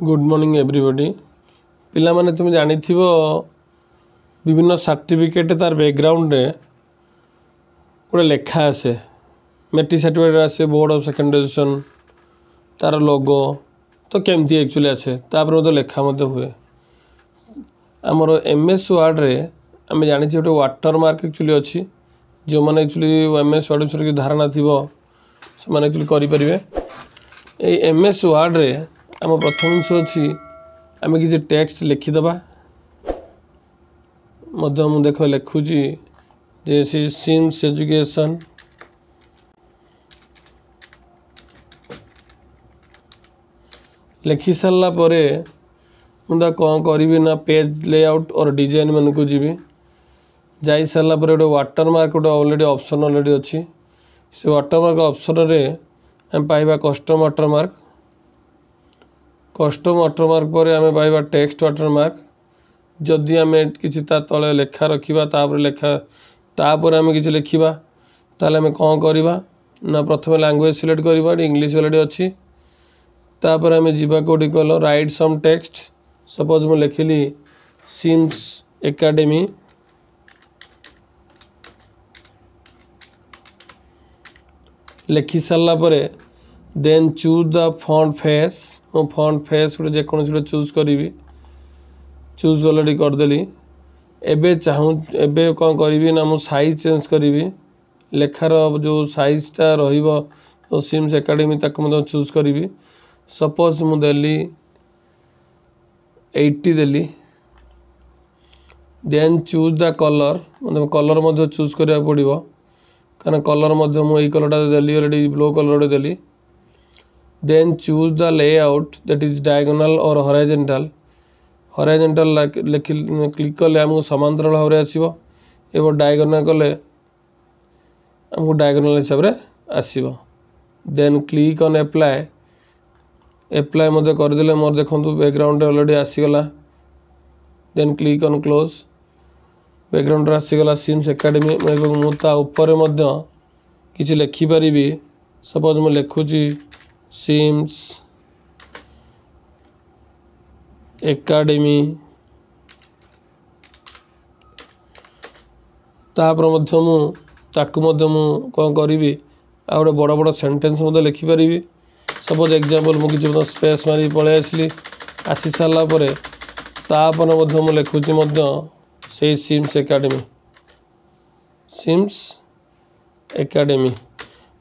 Good morning everybody पिला माने तुम जानी थिबो विभिन्न सर्टिफिकेट तार बैकग्राउंड रे गोटे लेखा आसे मेट्रिक सर्टिफिकेट आसे बोर्ड ऑफ सेकेंड एजुकेशन तार लोगो तो केमती एक्चुअली आसे तापर मते लेखा मते हुए हमर एमएस वर्ड रे आमे जानि छी गोटे वाटर मार्क एक्चुअली अछि जो माने एक्चुअली एमएस वर्ड विषय की धारणा थिबो से माने एक्चुअली करि परिबे ए एमएस वर्ड रे आम प्रथम जिस अच्छी आम किसी टेक्स्ट लिखिदबा देख लिखुची जे सिम्स एजुकेशन लिखि सारा पर मुझे कौन करी ना पेज लेआउट और डिजाइन मन को जी जा सारा गोटे वाटर मार्क गोटे ऑलरेडी ऑप्शन ऑलरेडी अच्छी से वाटर मार्क ऑप्शन रे हम पाइबा custom watermark custom watermark पर आम पाइबा टेक्स्ट वाटरमार्क जदि आम कि तले लेखा रखा तापर लेखा तापर आम कि लिखा ताल आम कौन करवा ना प्रथम लैंग्वेज सिलेक्ट करवा इंग्लिश ऑलरेडी अच्छी तापर आम जीवा कौटी कल राइट सम टेक्स्ट सपोज मु लिखिली सिम्स एकेडमी लिखि सारा पर then choose the font face मो फॉन्ट फेस गोटे जेकोसी गोटे चूज करी चूज ऑलरेडी करदेली एबे चाहूँ एबे कौन करी ना मु साइज चेंज करी लेखार जो साइजटा रो सिम्स एकेडमी तक चूज करी सपोज मु देली 80 देली देन चूज द कलर मतलब कलर चूज करा पड़ो कारण कलर मुझे कलरटा देली ऑलरेडी ब्लू कलर देली then choose the layout that is diagonal or horizontal click कले आमको समांतर भाव में आसो एवं डायगोनल कले आमको डायगोनल हिसाब से आसो देन क्लिक ऑन एप्लाई मत करदे मोर देखो बैकग्राउंड ऑलरेडी आसीगला then click on close background आसीगला सिम्स एकेडमी मुझे ऊपर किसी लिखिपारि सपोज मैं लिखुची सिम्स एकेडमी तापर कौन करी आ गए बड़ बड़ सेंटेंस लिखिपारि सपोज एग्जांपल मुझे स्पेस मारी पलि आसली आसी सारा पर तापर लिखुची से सिम्स एकेडमी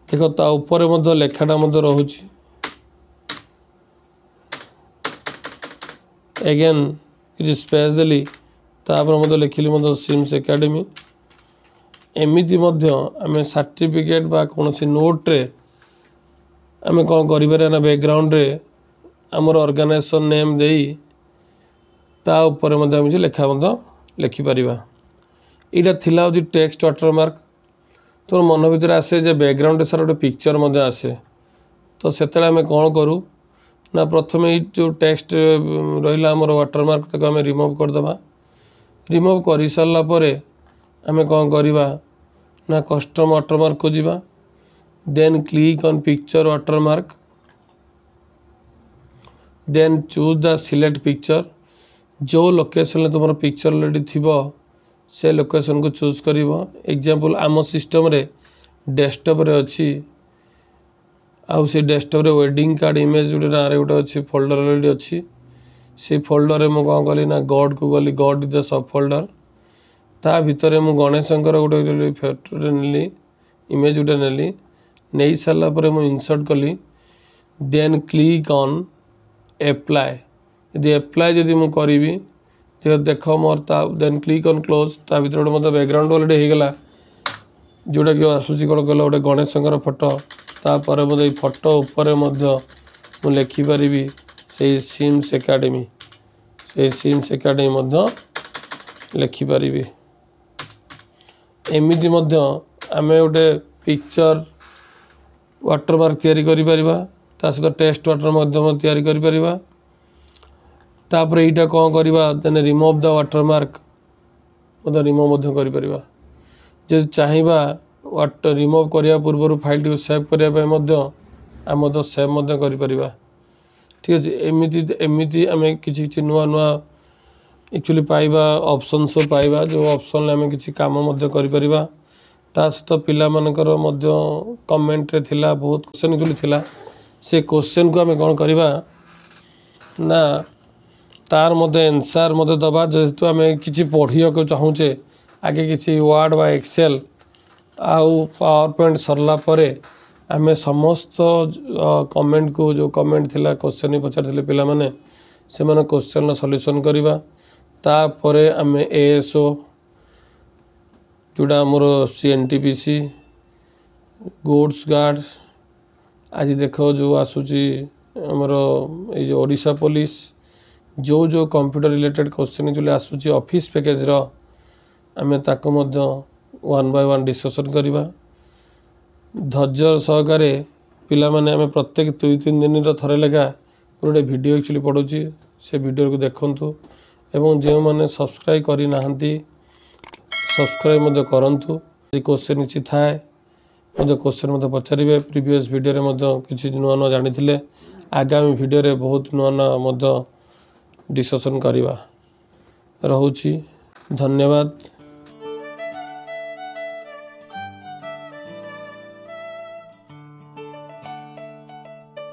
देख ता ऊपर लेखाटा रोची एगेन कि स्पेस देली तापर लिखिली सिम्स एकेडमी एमती आम सर्टिफिकेट बा कौन नोट रे आम कौन कर बैकग्राउंड रे आमर ऑर्गेनाइजेशन नेम दे ता ऊपर लेखा लिखिपर यहाँ थिला हूँ टेक्स्ट वाटरमार्क तो मन भर आसे जे बैकग्राउंड सारा गोटे पिक्चर आसे तो से आम कौन करूँ ना प्रथम जो टेक्स्ट रहा आमर वाटरमार्क तक आम रिमूव करदे रिमूव कर सारापर आम कौन करवा ना कस्टम वाटरमार्क को जीवा then click on picture watermark then choose the select picture जो लोकेशन तुम पिक्चर ऑलरेडी थी से लोकेशन को चूज कर एग्जांपल आम सिस्टम रे डेस्कटॉप रे अच्छी आउ से डेस्कटॉप रे वेडिंग कार्ड इमेज गोटे ना गोटे अच्छी फोल्डर ऑलरेडी अच्छी से फोल्डर में कौन कली ना गॉड को गली God is the sub folder ता भितर मु गणेशंकर गोटे फोटो नेली इमेज गोटे नेली नहीं सारा पर मु इंसर्ट कली देन क्लिक ऑन एप्लाई यदि एप्लाई जदि मु करी देख more than click on close ता भर गोटे मतलब बैकग्राउंड ऑलरेडी होगला जोटा कि आसूसी कौन कल गोटे गणेशंकर फोटो तापर मतलब फोटो उपर लिखिपारि से सिम्स एकेडमी लिखिपारि एमती आम गोटे पिक्चर वाटरमार्क तैयारी करा सहित टेक्स्ट वाटरमार्क तैयारी करा तापर यहाँ कौन करवा then remove the watermark remove कर चाहिए वाटर रिमूव करने पूर्व फाइल टी सेव करने आम सेव कर ठीक अच्छे एमती एमती आम कि नुआ नुआ एक्चुअली पाइबा ऑप्शन सब पाइबा जो ऑप्शन आम कि कम करिपरिबा ता सहित पिला मानकर कमेंट रे थिला बहुत क्वेश्चन एक्चुअली थिला से क्वेश्चन को आम कौन करवा ना तार मध्य आंसर मध्य दबा जेहेतु आम कि पढ़िया को चाहूचे आगे किसी वर्ड बा एक्सेल आउ पावर पॉइंट सरला परे आम समस्त कमेंट को जो कमेंट थिला क्वेश्चन पचार पिला माने से माने क्वेश्चन सॉल्यूशन करवा तापरे आम एएसओ जोड़ा आमर सीएनटीपीसी गुड्स गार्ड आज देख जो आसूची आमर ये जो ओडिशा पुलिस जो जो कंप्यूटर रिलेटेड क्वेश्चन जो आसूची ऑफिस पैकेज रो आम ताको मध्य वन बाय वन डिस्कशन करवा धैर्य सहकारे पिला माने आम प्रत्येक 2-3 दिन थरे लेखा गोटे वीडियो एक्चुअली पढ़ुची से वीडियो को देखंतु एवं जो मैंने सब्सक्राइब करी नाहंती सब्सक्राइब मध्य करंतु क्वेश्चन किसी थाए मध्य क्वेश्चन मध्य पचारे प्रीवियस वीडियो रे मध्य किसी नुआ नुआ जानी आगामी वीडियो रे बहुत नुआ नुआ मध्य डिस्कशन करवा। रहुची धन्यवाद।